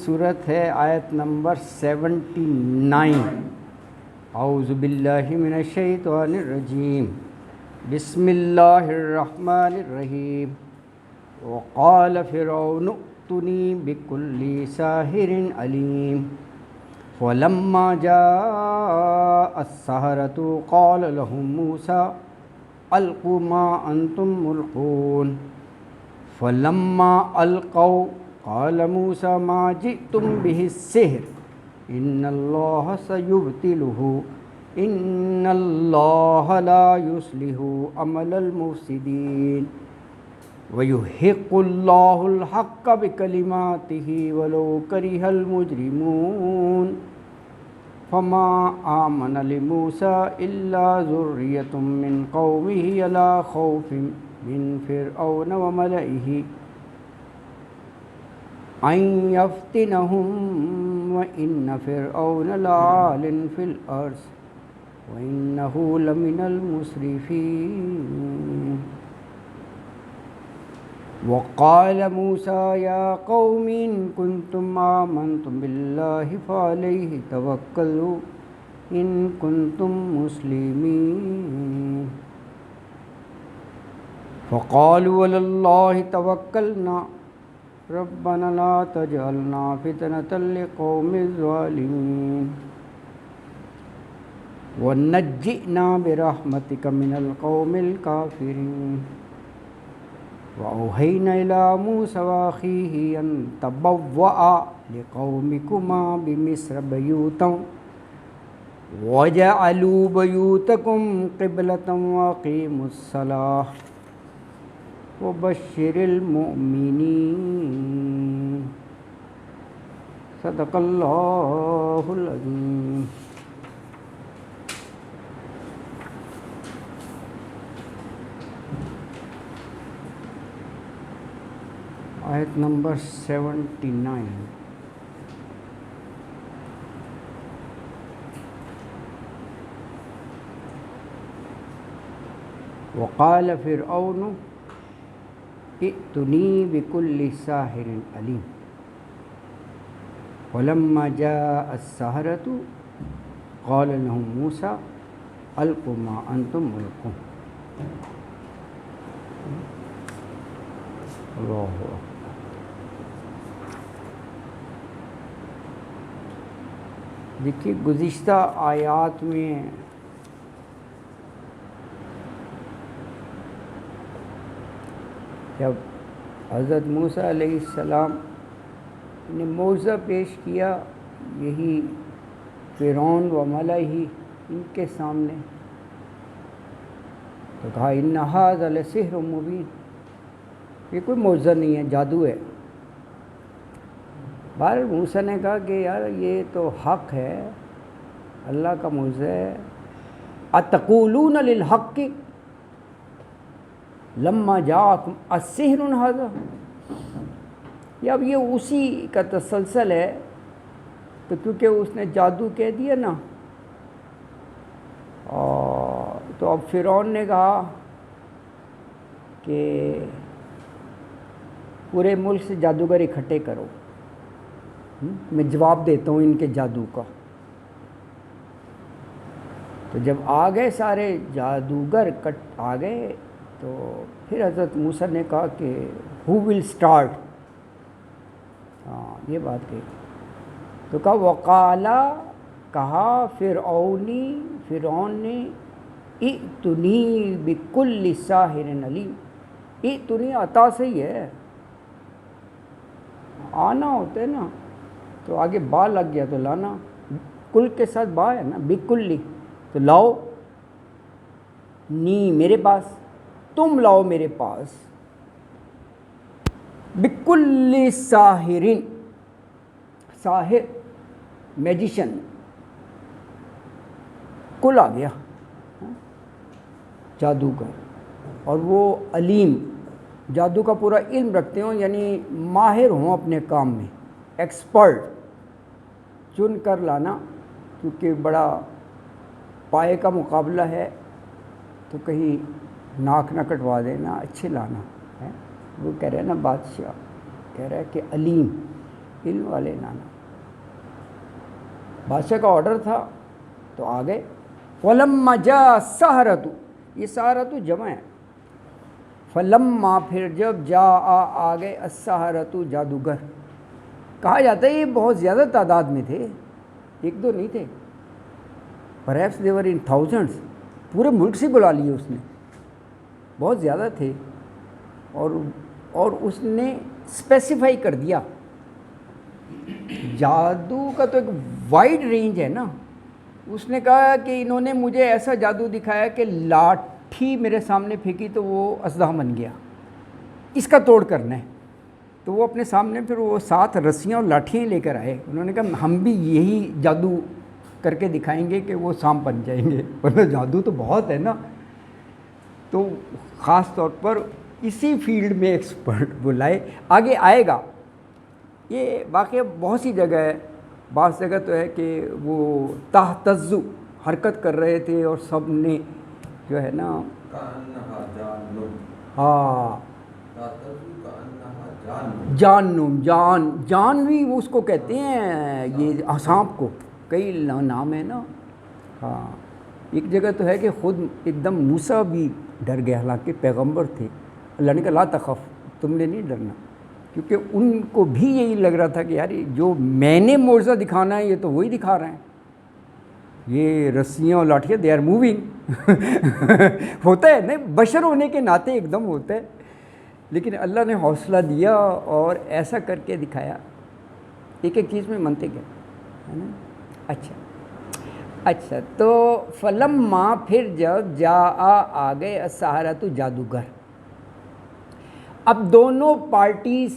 صورت ہے آیت نمبر 79۔ اعوذ باللہ من الشیطان الرجیم، بسم اللہ الرحمن الرحیم۔ وقال فرعون ائتنی بکل ساحر علیم، فلما جاء السحرة قال لهم موسى القوا ما انتم ملقون، فلما القوا قال موسى ما جئتم به السحر ان اللہ سیبطلہ ان اللہ لا یصلح عمل المفسدین ویحق اللہ الحق بکلماتہ ولو کرہ المجرمون۔ فما آمن لموسى الا ذریۃ من قومہ علی خوف من فرعون وملئہ ان یفتنہم وان فرعون لعال فی الارض وانہ لمن المسرفین۔ وقال موسى يا قوم إن كنتم آمنتم بالله فعليه توكلوا إن كنتم مسلمين۔ فقالوا على الله توكلنا ربنا لا تجعلنا فتنة لقوم الظالمين ونجئنا برحمتك من القوم الكافرين۔ وأوحينا إلى موسى وأخيه أن تبوأ لقومكما بمصر بيوتا وجعلوا بيوتكم قبلة وأقيموا الصلاة وبشر المؤمنين۔ صدق اللہ العظیم۔ آیت نمبر 79۔ وقال فرعون ائتنی بکل ساحر علیم، فلما جاء السحرة قال لهم موسى القوا ما انتم ملقون۔ اللہ اکبر۔ دیکھیے گزشتہ آیات میں جب حضرت موسیٰ علیہ السلام نے معجزہ پیش کیا یہی فرعون و ملئہ ان کے سامنے، تو کہا ان ھذا لسحر مبین، یہ کوئی معجزہ نہیں ہے، جادو ہے۔ بہرحال موسیٰ نے کہا کہ یار یہ تو حق ہے، اللہ کا معجزہ ہے۔ اتقولون للحق لما جاءکم السحر ھذا، یہ اب یہ اسی کا تسلسل ہے، تو کیونکہ اس نے جادو کہہ دیا نا، تو اب فرعون نے کہا کہ پورے ملک سے جادوگر اکٹھے کرو، میں جواب دیتا ہوں ان کے جادو کا۔ تو جب آ گئے سارے جادوگر آ گئے، تو پھر حضرت موسیٰ نے کہا کہ ہو ول اسٹارٹ، یہ بات کہی۔ تو کہا وقالا، کہا فرعون نے ائتنی بکل ساحر علیم، ائتنی عطا سے ہی ہے، آنا ہوتا ہے نا، تو آگے با لگ گیا تو لانا، کل کے ساتھ با ہے نا، بکلی، تو لاؤ، نی میرے پاس، تم لاؤ میرے پاس، بکل ساحرین، ساحر میجیشن، کل آ گیا جادوگر، اور وہ علیم، جادو کا پورا علم رکھتے ہوں، یعنی ماہر ہوں اپنے کام میں، ایکسپرٹ، چن کر لانا، کیونکہ بڑا پائے کا مقابلہ ہے، تو کہیں ناک نہ کٹوا دینا، اچھے لانا ہے۔ وہ کہہ رہے ہیں نا بادشاہ، کہہ رہا ہے کہ علیم، علم والے نانا. بادشاہ کا آرڈر تھا تو آ گئے. فلما جاء السحرۃ، یہ سحرۃ جمع ہے. فلما پھر جب آ گئے السحرۃ جادوگر. کہا جاتا ہے یہ بہت زیادہ تعداد میں تھے، ایک دو نہیں تھے. پرہیپس دے ور ان تھاؤزنڈس. پورے ملک سے بلا لیے اس نے، بہت زیادہ تھے. اور اس نے اسپیسیفائی کر دیا. جادو کا تو ایک وائڈ رینج ہے نا. اس نے کہا کہ انہوں نے مجھے ایسا جادو دکھایا کہ لاٹھی میرے سامنے پھینکی تو وہ اسدہ بن گیا، اس کا توڑ کرنا ہے. تو وہ اپنے سامنے پھر وہ 7 رسیاں اور لاٹھیاں لے کر آئے. انہوں نے کہا ہم بھی یہی جادو کر کے دکھائیں گے کہ وہ سانپ بن جائیں گے، ورنہ جادو تو بہت ہے نا. تو خاص طور پر اسی فیلڈ میں ایکسپرٹ بلائے. آگے آئے گا یہ واقعہ بہت سی جگہ ہے. بعض جگہ تو ہے کہ وہ تہتزو حرکت کر رہے تھے اور سب نے جو ہے نا ہاں جان بھی اس کو کہتے ہیں، یہ سانپ کو کئی نام ہے نا. ہاں ایک جگہ تو ہے کہ خود ایک دم موسیٰ بھی ڈر گیا، حالانکہ پیغمبر تھے. اللہ نے کہا لا تخف، تم نے نہیں ڈرنا، کیونکہ ان کو بھی یہی لگ رہا تھا کہ یار جو میں نے معجزہ دکھانا ہے یہ تو وہی دکھا رہے ہیں. یہ رسیاں اور لاٹھیاں دے آر موونگ ہوتا ہے نہیں، بشر ہونے کے ناطے ایک دم ہوتا ہے. لیکن اللہ نے حوصلہ دیا اور ایسا کر کے دکھایا. ایک ایک چیز میں منطق ہے نا. اچھا تو فلما پھر جب آ گئے السحرۃ جادوگر. اب دونوں پارٹیز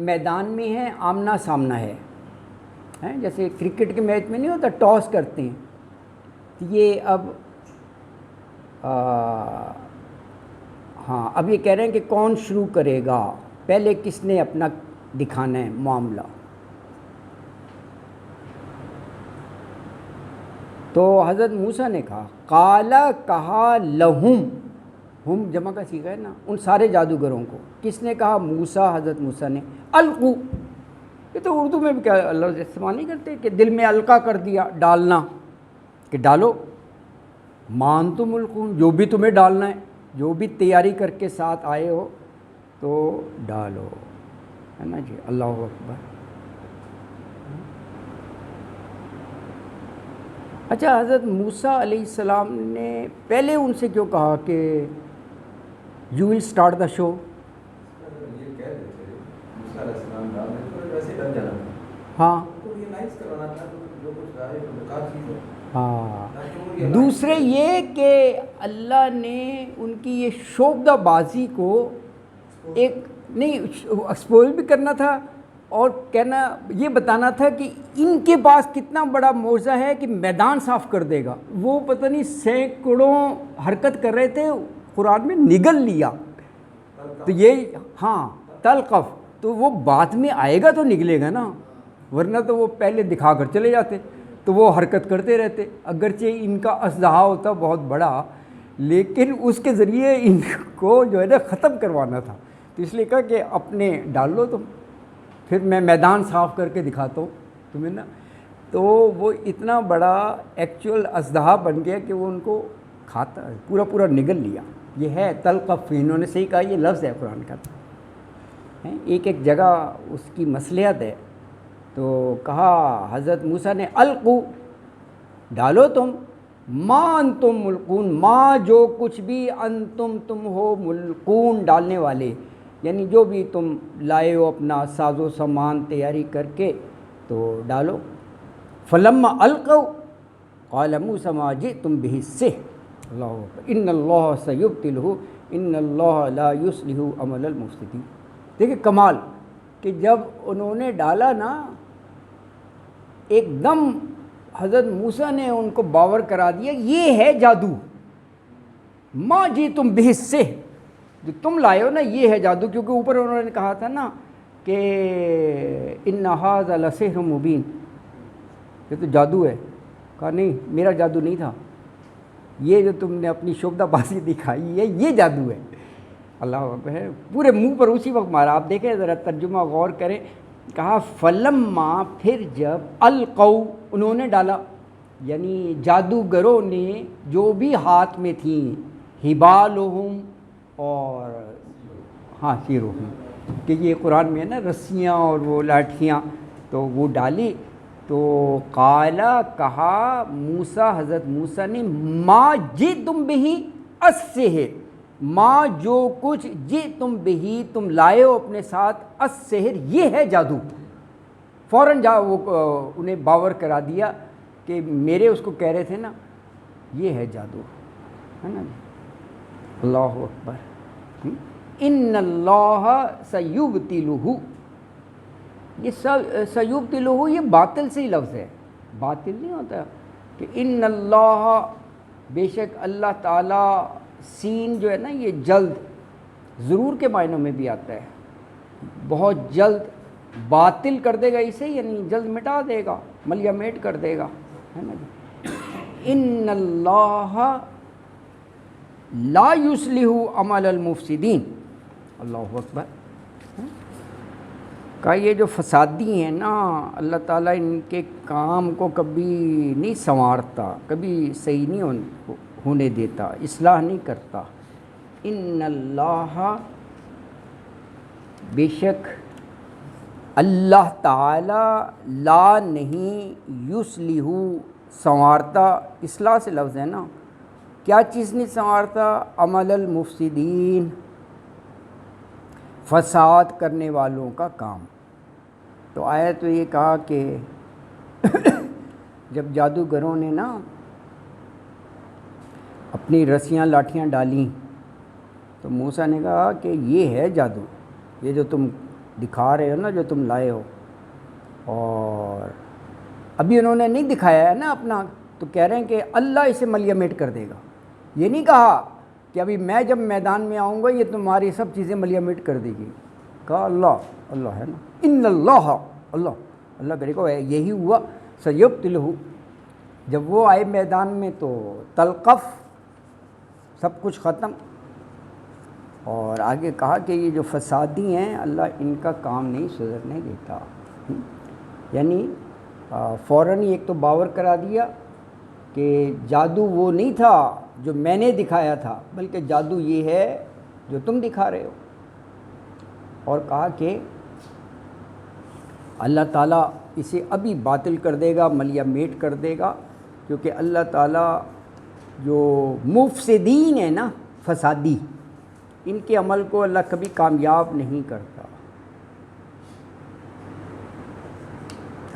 میدان میں ہیں، آمنا سامنا ہے. جیسے کرکٹ کے میچ میں نہیں ہوتا ٹاس کرتے ہیں، یہ اب ہاں اب یہ کہہ رہے ہیں کہ کون شروع کرے گا، پہلے کس نے اپنا دکھانا ہے معاملہ. تو حضرت موسیٰ نے کہا قالا کہا لہم، ہم جمع کا صیغہ ہے نا، ان سارے جادوگروں کو. کس نے کہا؟ موسیٰ، حضرت موسیٰ نے. القو، یہ تو اردو میں بھی کیا لفظ استعمال نہیں کرتے کہ دل میں القا کر دیا، ڈالنا، کہ ڈالو. مان تم القون، جو بھی تمہیں ڈالنا ہے، جو بھی تیاری کر کے ساتھ آئے ہو تو ڈالو، ہے نا جی. اللہ اکبر. اچھا حضرت موسیٰ علیہ السلام نے پہلے ان سے کیوں کہا کہ یو ول اسٹارٹ دا شو؟ ہاں ہاں. دوسرے یہ کہ اللہ نے ان کی یہ شوبدہ بازی کو ایک نہیں ایکسپوز بھی کرنا تھا اور کہنا یہ بتانا تھا کہ ان کے پاس کتنا بڑا معجزہ ہے کہ میدان صاف کر دے گا. وہ پتہ نہیں سینکڑوں حرکت کر رہے تھے، قرآن میں نگل لیا. تو یہ ہاں تلقف، تو وہ بعد میں آئے گا تو نکلے گا نا، ورنہ تو وہ پہلے دکھا کر چلے جاتے. تو وہ حرکت کرتے رہتے، اگرچہ ان کا اژدہا ہوتا بہت بڑا، لیکن اس کے ذریعے ان کو جو ہے نا ختم کروانا تھا. تو اس لیے کہا کہ اپنے ڈال لو تم، پھر میں میدان صاف کر کے دکھاتا ہوں تمہیں نا. تو وہ اتنا بڑا ایکچوئل اژدہا بن گیا کہ وہ ان کو کھاتا پورا پورا نگل لیا. یہ ہے تلقف، انہوں نے صحیح کہا، یہ لفظ ہے قرآن کا. ایک ایک جگہ اس کی مصلحت ہے. تو کہا حضرت موسیٰ نے القو، ڈالو تم، ما انتم ملقون، ما جو کچھ بھی، انتم تم ہو، ملقون ڈالنے والے، یعنی جو بھی تم لائے ہو اپنا ساز و سامان تیاری کر کے تو ڈالو. فلما القوا قال موسیٰ ما جئتم به السحر اللہ اکبر ان اللہ سیبطلہ ان اللہ لا یصلح عمل المفسدین. دیکھیں کمال کہ جب انہوں نے ڈالا نا، ایک دم حضرت موسیٰ نے ان کو باور کرا دیا یہ ہے جادو. ما جئتم به السحر، جو تم لائے ہو نا یہ ہے جادو. کیونکہ اوپر انہوں نے کہا تھا نا کہ ان ھذا لسحر مبین، یہ تو جادو ہے. کہا نہیں میرا جادو نہیں تھا، یہ جو تم نے اپنی شوبدہ بازی دکھائی ہے یہ جادو ہے. اللہ اکبر. پورے منہ پر اسی وقت مارا. آپ دیکھیں ذرا ترجمہ غور کریں، کہا فلما، پھر جب القوا، انہوں نے ڈالا، یعنی جادوگروں نے جو بھی ہاتھ میں تھیں، حبالہم، اور ہاں سیرہم، کہ یہ قرآن میں ہے نا رسیاں اور وہ لاٹھیاں، تو وہ ڈالی، تو قالا، کہا موسیٰ، حضرت موسیٰ نے، ما جئتم بہ السحر، ما جو کچھ، جئتم بہ تم لائے ہو اپنے ساتھ، السحر یہ ہے جادو۔ فوراً جا وہ انہیں باور کرا دیا کہ میرے اس کو کہہ رہے تھے نا یہ ہے جادو، ہے نا جی۔ اللہ اکبر۔ ان اللہ سیبطلہ، یہ سیبطلہ یہ باطل سے ہی لفظ ہے، باطل نہیں ہوتا، کہ ان اللہ، بے شک اللہ تعالیٰ، سین جو ہے نا یہ جلد، ضرور کے معنوں میں بھی آتا ہے، بہت جلد باطل کر دے گا اسے، یعنی جلد مٹا دے گا، ملیا میٹ کر دے گا، ہے نا جی۔ ان اللہ لا یصلح عمل المفسدین، اللہ اکبر۔ کہ یہ جو فسادی ہیں نا، اللہ تعالیٰ ان کے کام کو کبھی نہیں سنوارتا، کبھی صحیح نہیں ہونے دیتا، اصلاح نہیں کرتا۔ ان اللہ، بے شک اللہ تعالیٰ، لا نہیں، یصلح سنوارتا، اصلاح سے لفظ ہے نا، کیا چیز نہیں سنوارتا؟ عمل المفسدین، فساد کرنے والوں کا کام۔ تو آیا تو یہ کہا کہ جب جادوگروں نے نا اپنی رسیاں لاٹھیاں ڈالیں تو موسیٰ نے کہا کہ یہ ہے جادو، یہ جو تم دکھا رہے ہو نا، جو تم لائے ہو، اور ابھی انہوں نے نہیں دکھایا ہے نا اپنا، تو کہہ رہے ہیں کہ اللہ اسے ملیا میٹ کر دے گا۔ یہ نہیں کہا کہ ابھی میں جب میدان میں آؤں گا یہ تمہاری سب چیزیں ملیا میٹ کر دے گی، کہا اللہ، اللہ ہے نا، ان اللہ، اللہ اللہ کرے گا، یہی ہوا، سیبطلہ، جب وہ آئے میدان میں تو تلقف، سب کچھ ختم۔ اور آگے کہا کہ یہ جو فسادی ہیں اللہ ان کا کام نہیں سدھرنے دیتا، یعنی فوراً ہی ایک تو باور کرا دیا کہ جادو وہ نہیں تھا جو میں نے دکھایا تھا، بلکہ جادو یہ ہے جو تم دکھا رہے ہو، اور کہا کہ اللہ تعالیٰ اسے ابھی باطل کر دے گا، ملیا میٹ کر دے گا، کیونکہ اللہ تعالیٰ جو مفسدین ہیں نا، فسادی، ان کے عمل کو اللہ کبھی کامیاب نہیں کرتا۔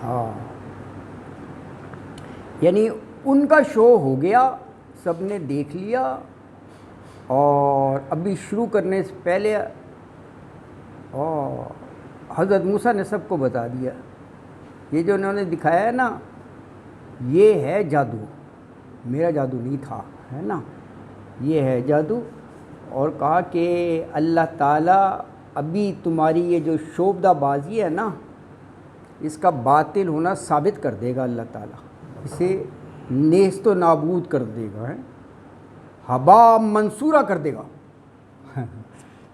ہاں، یعنی ان کا شو ہو گیا، سب نے دیکھ لیا، اور ابھی شروع کرنے سے پہلے حضرت موسیٰ نے سب کو بتا دیا، یہ جو انہوں نے دکھایا ہے نا یہ ہے جادو، میرا جادو نہیں تھا، ہے نا، یہ ہے جادو۔ اور کہا کہ اللہ تعالیٰ ابھی تمہاری یہ جو شعبدہ بازی ہے نا اس کا باطل ہونا ثابت کر دے گا، اللہ تعالیٰ اسے نیست و نابود کر دے گا، ہبا منصورہ کر دے گا۔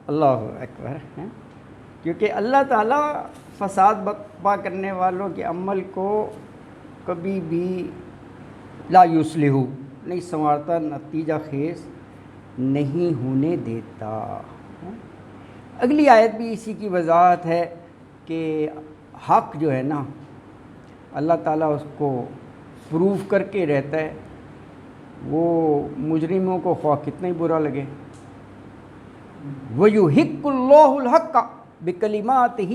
اللہ اکبر۔ کیونکہ اللہ تعالیٰ فساد برپا کرنے والوں کے عمل کو کبھی بھی لا یصلح، نہیں سنوارتا، نتیجہ خیز نہیں ہونے دیتا۔ اگلی آیت بھی اسی کی وضاحت ہے کہ حق جو ہے نا اللہ تعالیٰ اس کو پروف کر کے رہتا ہے، وہ مجرموں کو خواہ کتنا ہی برا لگے۔ وَيُحِقُّ اللَّهُ الْحَقَّ بِكَلِمَاتِهِ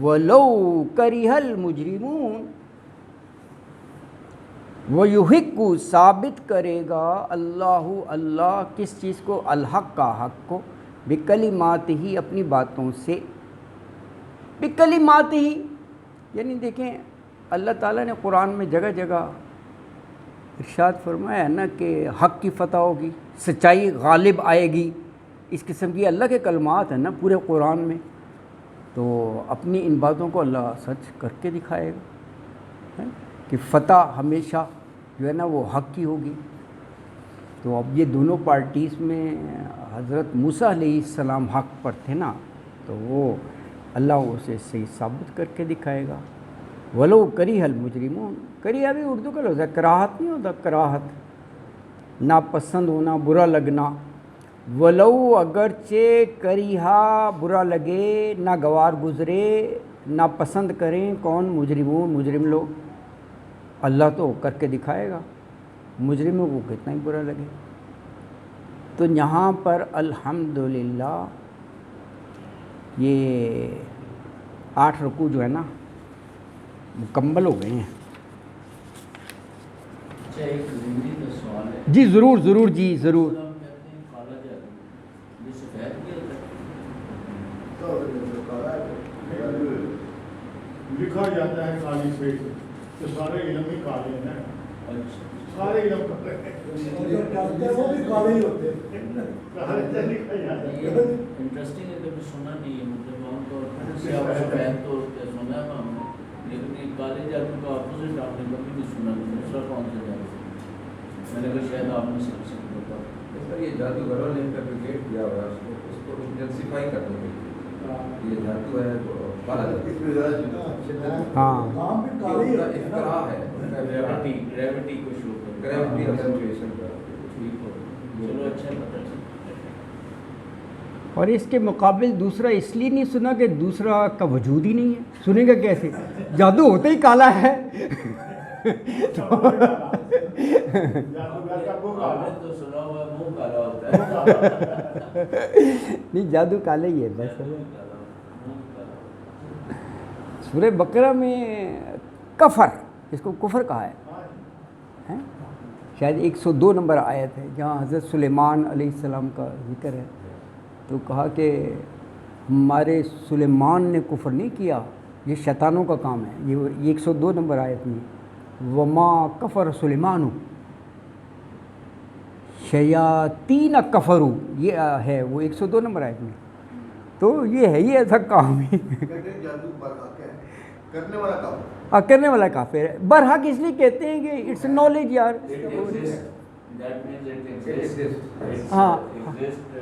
وَلَوْ كَرِهَ الْمُجْرِمُونَ۔ وَيُحِقُّ، ثابت کرے گا اللہ، اللہ کس چیز کو؟ الحق کا، حق کو، بِكَلِمَاتِهِ اپنی باتوں سے، بِكَلِمَاتِهِ یعنی دیکھیں اللہ تعالیٰ نے قرآن میں جگہ جگہ ارشاد فرمایا ہے نا کہ حق کی فتح ہوگی، سچائی غالب آئے گی، اس قسم کی اللہ کے کلمات ہیں نا پورے قرآن میں، تو اپنی ان باتوں کو اللہ سچ کر کے دکھائے گا کہ فتح ہمیشہ جو ہے نا وہ حق کی ہوگی۔ تو اب یہ دونوں پارٹیز میں حضرت موسیٰ علیہ السلام حق پر تھے نا، تو وہ اللہ اسے صحیح ثابت کر کے دکھائے گا۔ ولو کریہ المجرمون، کریہ بھی اردو کا لفظ ہے، کراہت نہیں ہوتا، کراہت ناپسند ہونا، برا لگنا۔ ولو اگرچہ کریہا برا لگے، ناگوار گزرے، ناپسند کریں، کون؟ مجرمون، مجرم لوگ، اللہ تو کر کے دکھائے گا، مجرموں کو کتنا ہی برا لگے۔ تو یہاں پر الحمدللہ یہ 8 رکوع جو ہے نا مکمل ہو گئے ہیں۔ ایک زندگی کا سوال ہے جی ضرور ضرور، جی ضرور۔ لکھا جاتا ہے کالی پیٹ تو سارے علم ہی کالے ہیں، سارے علم کالے ہیں، وہ بھی کالے ہی ہوتے ہیں، لکھا جاتا ہے۔ انٹرسٹنگ ہے، کبھی سنا نہیں ہے، مطلب عام طور پر سفید تو سنا ہے ہم نے، لیکن یہ کالے جادو کا اپوزٹ آپ نے کبھی نہیں سنا، دوسرا کون سا جادو؟ میں نے کہا شاید آپ نے سب سے بتا سر یہ جادوگروں نے فیبریکیٹ کیا ہوا ہے، اس کو انٹینسیفائی کرنے کے لیے یہ جادو ہے جو کالا ہاں گریوٹی کو شو کر گریوٹی ایکسنٹریشن کا ٹھیک ہو، چلو اچھا پتہ چلا۔ اور اس کے مقابل دوسرا اس لیے نہیں سنا کہ دوسرا کا وجود ہی نہیں ہے، سنیں گا کیسے؟ جادو ہوتا ہی کالا ہے۔ تو سنا ہوا منہ کالا ہوتا ہے، نہیں جادو کالا ہی ہے بس۔ سورہ بقرہ میں کفر، اس کو کفر کہا ہے، شاید 102 نمبر آیت ہے جہاں حضرت سلیمان علیہ السلام کا ذکر ہے، تو کہا کہ ہمارے سلیمان نے کفر نہیں کیا، یہ شیطانوں کا کام ہے۔ یہ 102 نمبر آیت میں وما کفر سلیمان شیاطین کفروا، یہ ہے وہ 102 نمبر آیت میں، تو یہ ہے ہی ایسا کام ہی کرنے والا کافر ہے۔ برحق اس لیے کہتے ہیں کہ اٹس نالج یار، ہاں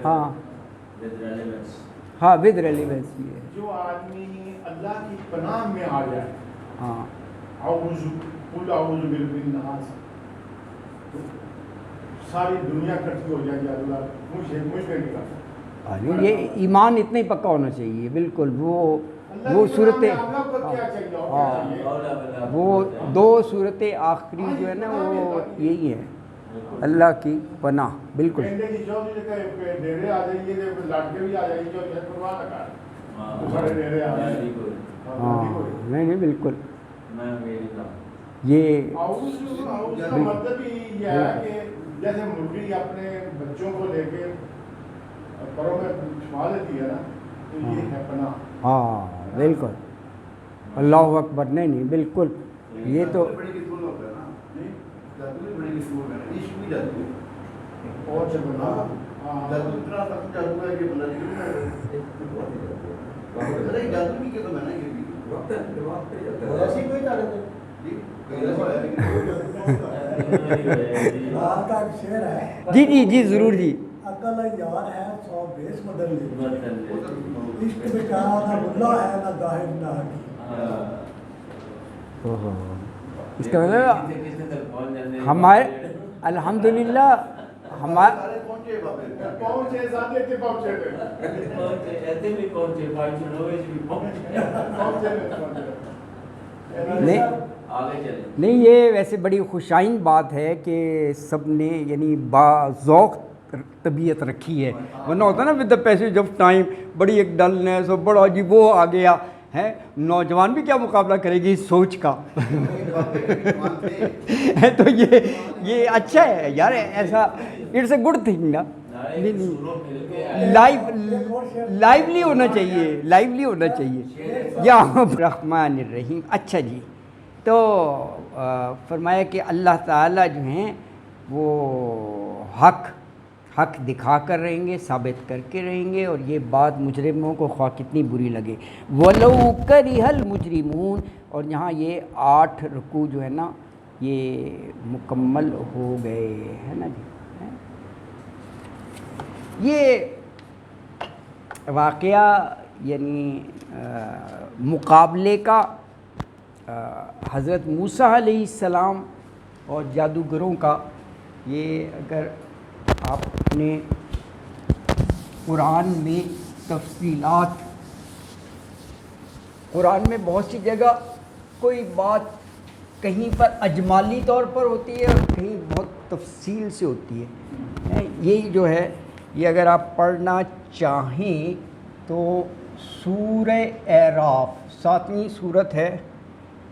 ہاں ہاں ود ریلیونس، یہ ہے جو آدمی اللہ کی پناہ میں آ جائے، ہاں قل اعوذ برب الناس، ساری دنیا کٹھی ہو جائے جادوگر مجھ پہ نکال۔ یہ ایمان اتنا ہی پکا ہونا چاہیے، بالکل وہ صورت، وہ 2 صورت آخری جو ہے نا وہ یہی ہے، اللہ کی پناہ، بالکل۔ ہاں نہیں بالکل، یہ مطلب یہ ہے کہ جیسے مرغی اپنے بچوں کو لے کے پروں میں چھپا لیتی ہے نا، تو یہ ہے پناہ۔ ہاں بالکل، اللہ اکبر، نہیں بالکل، یہ تو جی جی جی ضرور جی۔ عقل یار ہے 100 بیس بدل لے، عشق بیچارہ نہ ملا ہے نہ ظاہر نہ حقیقت۔ اس کا مطلب ہمارے الحمدللہ ہمارے نہیں، یہ ویسے بڑی خوشائن بات ہے کہ سب نے یعنی باذوق طبیعت رکھی ہے، ورنہ ہوتا نا with the passage of time بڑی ایک ڈلنیس اور بڑا جی وہ آ گیا ہے، نوجوان بھی کیا مقابلہ کرے گی اس سوچ کا۔ تو یہ اچھا ہے یار، ایسا اٹس اے گڈ تھنگ نا، لائیولی ہونا چاہیے، لائیولی ہونا چاہیے۔ یا الرحمن الرحیم۔ اچھا جی، تو فرمایا کہ اللہ تعالیٰ جو ہیں وہ حق دکھا کر رہیں گے، ثابت کر کے رہیں گے، اور یہ بات مجرموں کو خواہ کتنی بری لگے۔ وَلَوْ كَرِهَ الْمُجْرِمُونَ، اور یہاں یہ 8 رکوع جو ہے نا یہ مکمل ہو گئے ہے نا جی۔ یہ واقعہ یعنی مقابلے کا حضرت موسیٰ علیہ السلام اور جادوگروں کا، یہ اگر آپ اپنے قرآن میں تفصیلات، قرآن میں بہت سی جگہ کوئی بات کہیں پر اجمالی طور پر ہوتی ہے اور کہیں بہت تفصیل سے ہوتی ہے. یہی جو ہے یہ اگر آپ پڑھنا چاہیں تو سورہ اعراف 7ویں صورت ہے،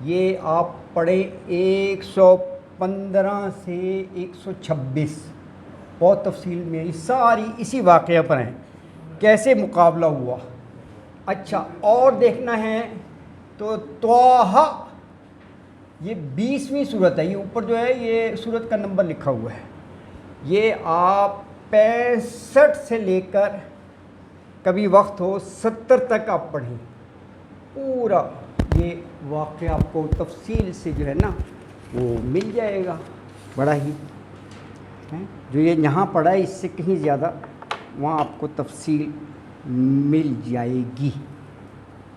یہ آپ پڑھیں 115 سے 126. بہت تفصیل میں ساری اسی واقعہ پر ہیں، کیسے مقابلہ ہوا. اچھا اور دیکھنا ہے تو طٰہٰ، یہ 20ویں صورت ہے، یہ اوپر جو ہے یہ صورت کا نمبر لکھا ہوا ہے، یہ آپ 65 سے لے کر کبھی وقت ہو 70 تک آپ پڑھیں. پورا یہ واقعہ آپ کو تفصیل سے جو ہے نا وہ مل جائے گا. بڑا ہی جو یہ یہاں پڑھا ہے اس سے کہیں زیادہ وہاں آپ کو تفصیل مل جائے گی.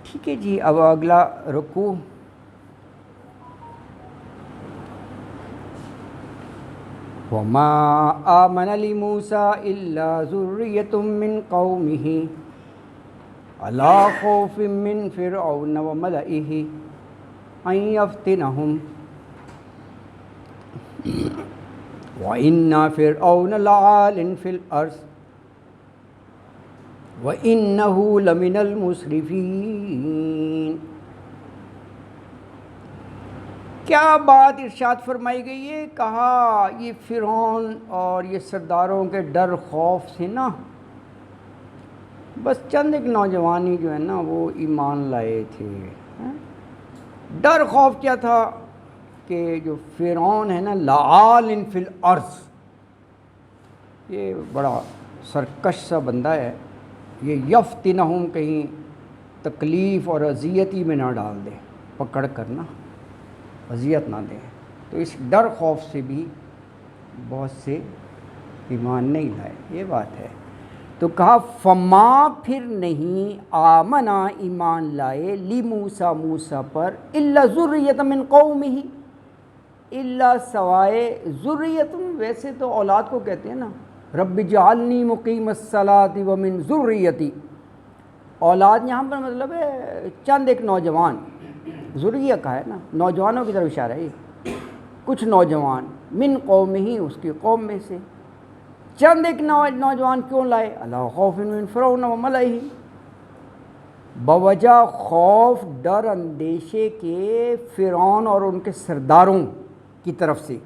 ٹھیک ہے جی. اب اگلا رکوع. وَمَا آمَنَ لِمُوسَىٰ إِلَّا ذُرِّيَّةٌ مِّن قَوْمِهِ عَلَىٰ خَوْفٍ مِّن فِرْعَوْنَ وَمَلَئِهِ أَن يَفْتِنَهُمْ وَإِنَّ فِرْعَوْنَ لَعَالٍ فِي الْأَرْضِ وَإِنَّهُ لَمِنَ الْمُسْرِفِينَ. کیا بات ارشاد فرمائی گئی ہے؟ کہا یہ فرعون اور یہ سرداروں کے ڈر خوف سے نا بس چند ایک نوجوانی جو ہے نا وہ ایمان لائے تھے. ڈر خوف کیا تھا کہ جو فرعون ہے نا لعال فی الارض، یہ بڑا سرکش سا بندہ ہے، یہ یفتنہم کہیں تکلیف اور اذیتی میں نہ ڈال دے، پکڑ کر نا اذیت نہ دیں. تو اس ڈر خوف سے بھی بہت سے ایمان نہیں لائے. یہ بات ہے. تو کہا فما پھر نہیں آمنا ایمان لائے لی موسیٰ موسیٰ پر الا ذریۃ من قومہ، الا سوائے ذریۃ، ویسے تو اولاد کو کہتے ہیں نا رب اجعلنی مقیم الصلاۃ ومن ذریتی. اولاد یہاں پر مطلب ہے چند ایک نوجوان، ذریہ کا ہے نا نوجوانوں کی طرف اشارہ ہے. کچھ نوجوان من قوم ہی، اس کی قوم میں سے چند ایک نوجوان کیوں لائے؟ علی خوف من فرعون و ملئہ، بوجہ خوف ڈر اندیشے کے فرعون اور ان کے سرداروں کی طرف سے.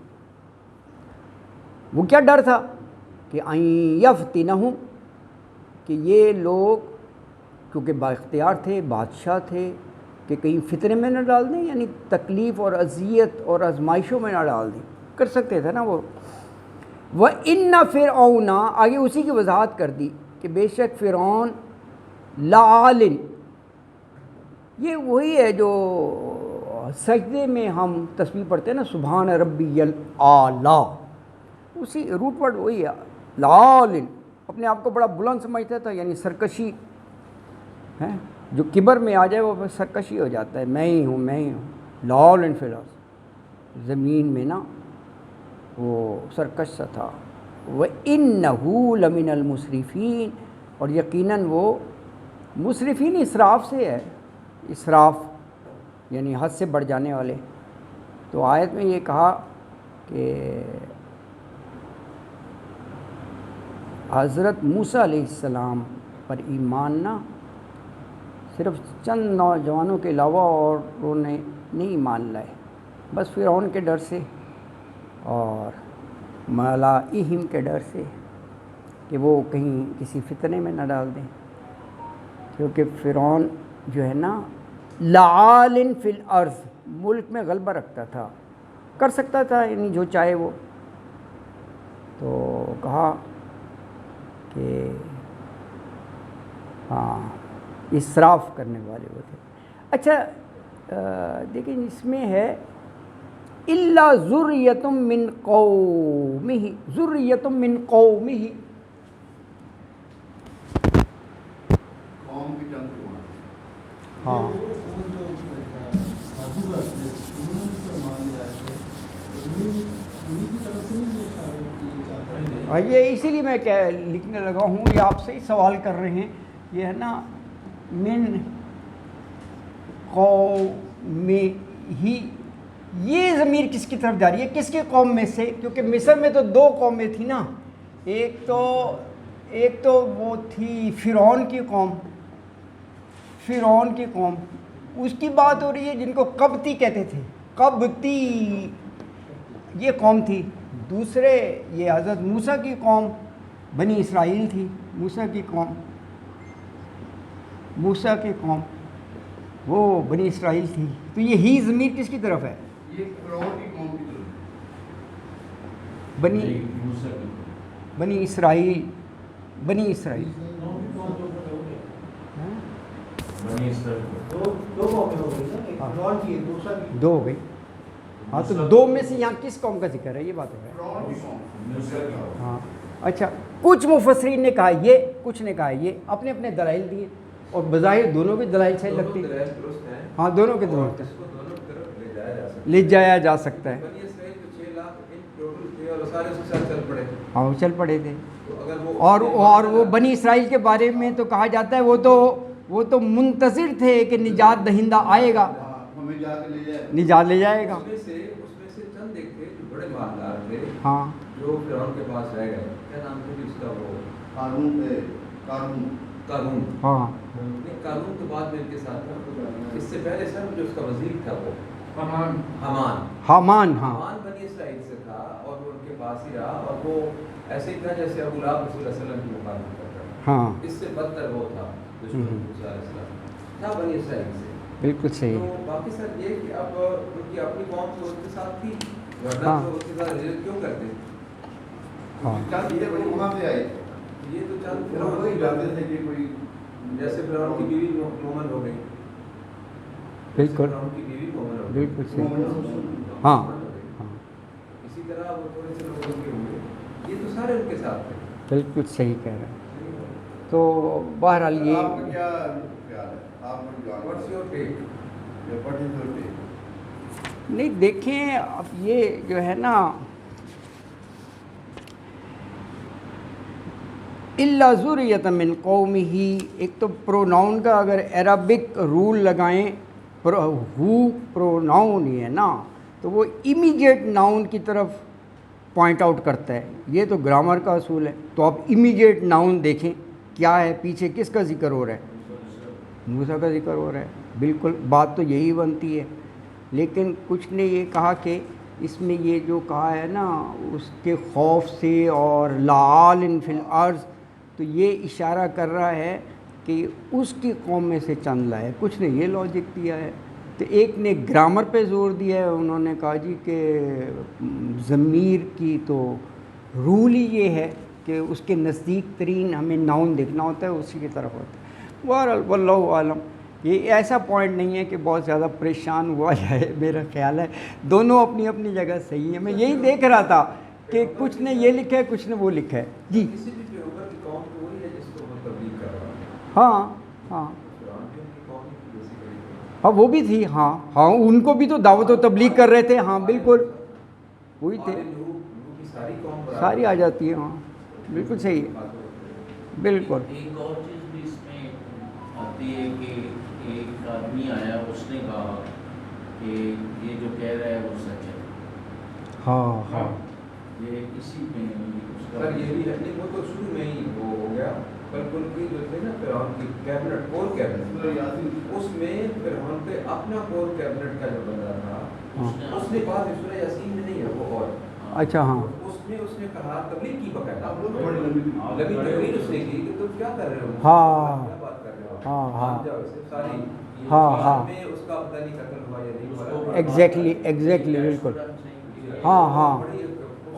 وہ کیا ڈر تھا؟ کہ ان یفتنہم، کہ یہ لوگ کیونکہ با اختیار تھے، بادشاہ تھے، کہ کہیں فتنے میں نہ ڈال دیں، یعنی تکلیف اور اذیت اور آزمائشوں میں نہ ڈال دیں. کر سکتے تھے نا وہ. وَإِنَّ فِرْعَوْنَ، آگے اسی کی وضاحت کر دی کہ بے شک فرعون لعال، یہ وہی ہے جو سجدے میں ہم تسبیح پڑھتے ہیں نا سبحان ربی الاعلیٰ، اسی روٹ ورڈ وہی ہے. لعال اپنے آپ کو بڑا بلند سمجھتا تھا، یعنی سرکشی ہے، جو کبر میں آ جائے وہ سرکشی ہو جاتا ہے، میں ہی ہوں میں ہی ہوں. لعال فی الارض، زمین میں نا وہ سرکش سا تھا. وَإِنَّهُ لَمِنَ الْمُسْرِفِينَ، اور یقیناً وہ مسرفین اسراف سے ہے. اسراف یعنی حد سے بڑھ جانے والے. تو آیت میں یہ کہا کہ حضرت موسیٰ علیہ السلام پر ایمان نہ صرف چند نوجوانوں کے علاوہ اوروں نے نہیں ایمان لائے، بس فرعون کے ڈر سے اور ملائہم کے ڈر سے کہ وہ کہیں کسی فتنے میں نہ ڈال دیں. کیونکہ فرعون جو ہے نا لعال فی الارض، ملک میں غلبہ رکھتا تھا، کر سکتا تھا یعنی جو چاہے وہ. تو کہا کہ ہاں اسراف کرنے والے وہ تھے. اچھا دیکھیں اس میں ہے الا ذریۃ من قومہ، ذریۃ من قومہ، قوم کی چند اور یہ اسی لیے میں لکھنے لگا ہوں، یہ آپ سے ہی سوال کر رہے ہیں، یہ ہے نا من قوم ہی، یہ ضمیر کس کی طرف جا رہی ہے، کس کی قوم میں سے؟ کیونکہ مصر میں تو دو قومیں تھیں نا، ایک تو وہ تھی فرعون کی قوم، فرعون کی قوم، اس کی بات ہو رہی ہے جن کو قبطی کہتے تھے، قبطی یہ قوم تھی۔ دوسرے یہ حضرت موسیٰ کی قوم بنی اسرائیل تھی، موسیٰ کی قوم، موسیٰ کی قوم وہ بنی اسرائیل تھی۔ تو یہ ہی ضمیر کس کی طرف ہے؟ یہ فرعون کی قوم کی طرف بنی اسرائیل، بنی اسرائیل، دو ہو گئی۔ ہاں تو دو میں سے یہاں کس قوم کا ذکر ہے، یہ بات ہے۔ فرعون کی قوم۔ ہاں اچھا، کچھ مفسرین نے کہا یہ، کچھ نے کہا یہ، اپنے اپنے دلائل دیے، اور بظاہر دونوں کے دلائل صحیح لگتے ہیں۔ ہاں دونوں کے درست ہیں، لے جایا جا سکتا ہے۔ ہاں وہ چل پڑے تھے، اور وہ بنی اسرائیل کے بارے میں تو کہا جاتا ہے وہ تو منتظر تھے کہ نجات دہندہ آئے گا، ہمیں جا کے نجات لے جائے گا۔ اس میں سے چند ایک تھے جو بڑے مالدار تھے، ہاں جو فرعون کے پاس رہ گئے۔ کیا نام تھا اس کا؟ وہ قارون۔ ہاں قارون کے بعد میں ان کے ساتھ تھا۔ اس سے پہلے سر جو اس کا وزیر تھا وہ حمان۔ حامان، ہاں حمان بنی اسرائیل سے تھا، اور وہ ان کے پاس ہی رہا، اور وہ ایسے ہی تھا جیسے ابو لہب رسول اللہ صلی اللہ علیہ وسلم کی مخالفت کرتا تھا۔ ہاں اس سے بدتر وہ تھا دشمن موسیٰ علیہ السلام تھا بنی اسرائیل سے۔ بالکل صحیح۔ تو باقی سر یہ کہ اب ان کی اپنی قوم تو ان کے ساتھ تھی، ورنہ ہاں تو اس کے ساتھ رجوع کیوں کرتے؟ ہاں یہ بڑی وہاں سے آئے یہ تو چند فرعون فرعون کو جانتے تھے کہ کوئی جیسے فرعون کی بیوی مومن ہو گئی، بالکل فرعون کی بیوی مومن ہو گئی، بالکل صحیح۔ مومن ہاں مومن ہو گئی۔ ہاں اسی طرح وہ تھوڑے سے لوگ ان کے ہوئے، یہ تو سارے ان کے ساتھ تھے۔ بالکل صحیح کہہ رہے ہیں۔ تو بہرحال یہ آپ کا کیا خیال ہے؟ آپ کو What's your take؟ نہیں دیکھیں، اب یہ جو ہے نا الا ذریۃ من قومہ، ایک تو پروناؤن کا اگر عربک رول لگائیں، ہو پروناؤن ہی ہے نا، تو وہ امیجیٹ ناؤن کی طرف پوائنٹ آؤٹ کرتا ہے، یہ تو گرامر کا اصول ہے۔ تو آپ امیجیٹ ناؤن دیکھیں کیا ہے، پیچھے کس کا ذکر ہو رہا ہے؟ موسیٰ کا ذکر ہو رہا ہے، بالکل بات تو یہی بنتی ہے۔ لیکن کچھ نے یہ کہا کہ اس میں یہ جو کہا ہے نا اس کے خوف سے اور لعال فی الارض، تو یہ اشارہ کر رہا ہے کہ اس کی قوم میں سے چند لائے۔ کچھ نے یہ لاجک دیا ہے، تو ایک نے گرامر پہ زور دیا ہے، انہوں نے کہا جی کہ ضمیر کی تو رول ہی یہ ہے کہ اس کے نزدیک ترین ہمیں ناؤن دیکھنا ہوتا ہے، اسی کی طرف ہوتا ہے۔ بہرحال واللہ عالم، یہ ایسا پوائنٹ نہیں ہے کہ بہت زیادہ پریشان ہوا جائے، میرا خیال ہے دونوں اپنی اپنی جگہ صحیح ہیں۔ میں یہی دیکھ رہا تھا کہ کچھ نے یہ لکھا ہے، کچھ نے وہ لکھا ہے۔ جی کسی بھی پیغمبر کی قوم تو وہی ہے جس کو وہ تبلیغ کر رہا ہے۔ ہاں ہاں فرعون کی ان کی قوم کی بیسیکلی ہاں وہ بھی تھی، ہاں ہاں ان کو بھی تو دعوت و تبلیغ کر رہے تھے، ہاں بالکل وہی تھے، نوح کی ساری قوم برابر ساری آ جاتی ہے، ہاں بالکل صحیح ہے، بالکل۔ ایک اور چیز بھی اس میں آتی ہے کہ ایک آدمی آیا، اس نے کہا کہ یہ جو کہہ رہا ہے وہ سچ ہے۔ ہاں ہاں یہ اسی میں اس کا سر یہ بھی ہے، نہیں وہ تو شروع میں ہی وہ ہو گیا، بلکہ ان کی جو تھے نا فرعون کی کیبنٹ، کور کیبنٹ، اس میں فرعون پہ اپنا کور کیبنٹ کا جو بندہ تھا، اس نے بات سورہ یاسین میں نہیں ہے وہ، اور اچھا ہاں اس نے کہا تبلیغ کی باقاعدہ لمبی تقریر اس نے کی کہ تم کیا کر رہے ہو، ہاں کیا بات کر رہے ہو، ہاں ہاں مان جاؤ اسے ساری، ہاں ہاں میں اس کا پتہ نہیں قتل ہوا یا نہیں ہوا، ایگزیکٹلی ایگزیکٹلی بالکل، ہاں ہاں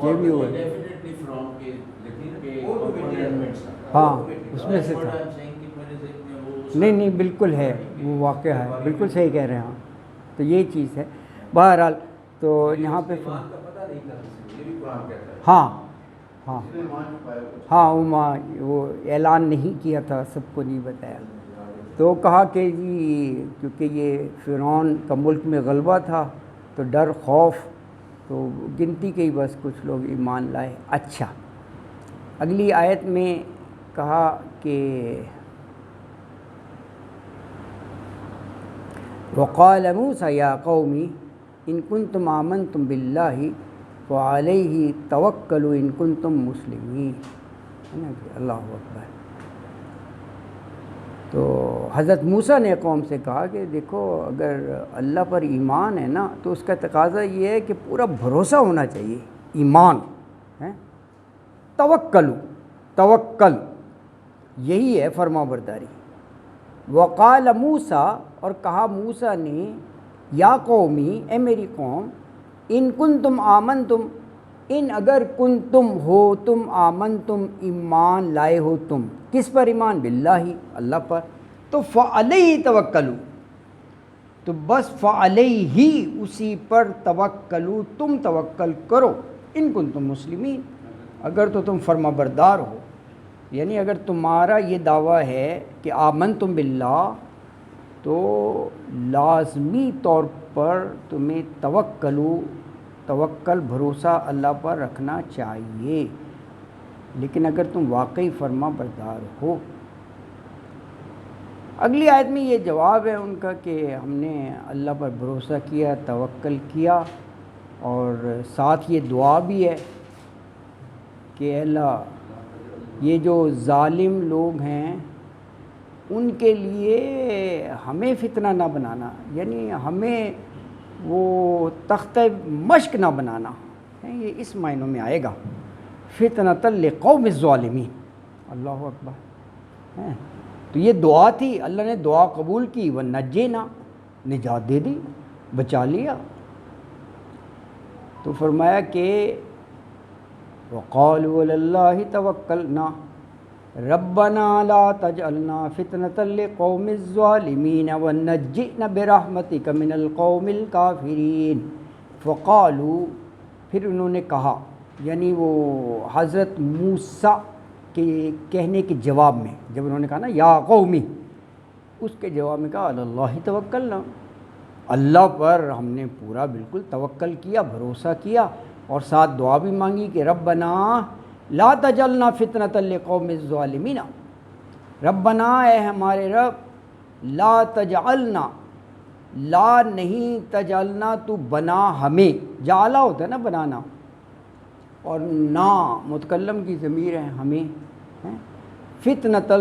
یہ بھی ہوا ہے، ڈیفینیٹلی فرعون کے ہاں اس میں سے تھا، نہیں نہیں بالکل ہے، وہ واقعہ ہے، بالکل صحیح کہہ رہے ہیں ہاں۔ تو یہ چیز ہے بہرحال، تو یہاں پہ ایمان کا پتہ نہیں تھا کسی کو، یہ بھی قرآن کہتا ہے۔ ہاں ہاں ہاں وہ اعلان نہیں کیا تھا، سب کو نہیں بتایا، تو کہا کہ جی کیونکہ یہ فرعون کا ملک میں غلبہ تھا تو ڈر خوف، تو گنتی کے ہی بس کچھ لوگ ایمان لائے۔ اچھا اگلی آیت میں کہا کہ وقال موسیٰ یا قومی ان کنتم آمنتم باللہ فعلیہ توکلوا ان کنتم مسلمین، ہے نا کہ اللہ اکبر۔ تو حضرت موسیٰ نے قوم سے کہا کہ دیکھو اگر اللہ پر ایمان ہے نا تو اس کا تقاضا یہ ہے کہ پورا بھروسہ ہونا چاہیے، ایمان ہے، توکل یہی ہے فرما برداری۔ وقال موسیٰ، اور کہا موسیٰ نے، یا قومی اے میری قوم، ان کنتم آمنتم، ان اگر کنتم ہو تم، آمنتم ایمان لائے ہو تم، کس پر ایمان؟ باللہ اللہ پر، تو فعلیہ توکلوا، تو بس فعلیہ اسی پر توکلوا تم توکل کرو، ان کنتم مسلمین اگر تو تم فرما بردار ہو، یعنی اگر تمہارا یہ دعویٰ ہے کہ آمنتم باللہ تو لازمی طور پر تمہیں توکل بھروسہ اللہ پر رکھنا چاہیے، لیکن اگر تم واقعی فرما بردار ہو۔ اگلی آیت میں یہ جواب ہے ان کا کہ ہم نے اللہ پر بھروسہ کیا، توکل کیا، اور ساتھ یہ دعا بھی ہے کہ اے اللہ یہ جو ظالم لوگ ہیں ان کے لیے ہمیں فتنہ نہ بنانا، یعنی ہمیں وہ تختہ مشق نہ بنانا، یہ اس معنوں میں آئے گا، فتنۃ لقوم الظالمین، اللہ اکبر۔ تو یہ دعا تھی، اللہ نے دعا قبول کی، وَنَجَّيْنَا، نجات دے دی، بچا لیا۔ تو فرمایا کہ وَقَالُوا عَلَى اللَّهِ تَوَكَّلْنَا رَبَّنَا لَا تَجْعَلْنَا فِتْنَةً لِقَوْمِ الظَّالِمِينَ وَنَجِّنَا بِرَحْمَتِكَ مِنَ الْقَوْمِ الْكَافِرِينَ۔ فَقَالُوا، پھر انہوں نے کہا، یعنی وہ حضرت موسیٰ کے کہنے کے جواب میں، جب انہوں نے کہا نا یا قومی، اس کے جواب میں کہا علی اللہ توکلنا، اللہ پر ہم نے پورا بالکل توکل کیا، بھروسہ کیا، اور ساتھ دعا بھی مانگی کہ ربنا لا تجعلنا فتنۃ لقوم الظالمین، ربنا اے ہمارے رب، لا تجعلنا، لا نہیں تجعلنا تو بنا ہمیں، جعلا ہوتا ہے نا بنانا، اور نا متکلم کی ضمیر ہے ہمیں، فتنۃ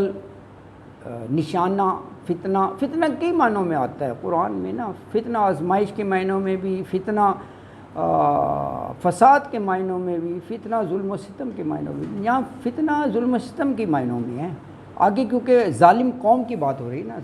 نشانہ، فتنہ کئی معنوں میں آتا ہے قرآن میں نا، فتنہ آزمائش کے معنوں میں بھی، فتنہ فساد کے معنوں میں بھی، فتنہ ظلم و ستم کے معنوں میں بھی، یہاں فتنہ ظلم و ستم کے معنوں میں ہے، آگے کیونکہ ظالم قوم کی بات ہو رہی نا۔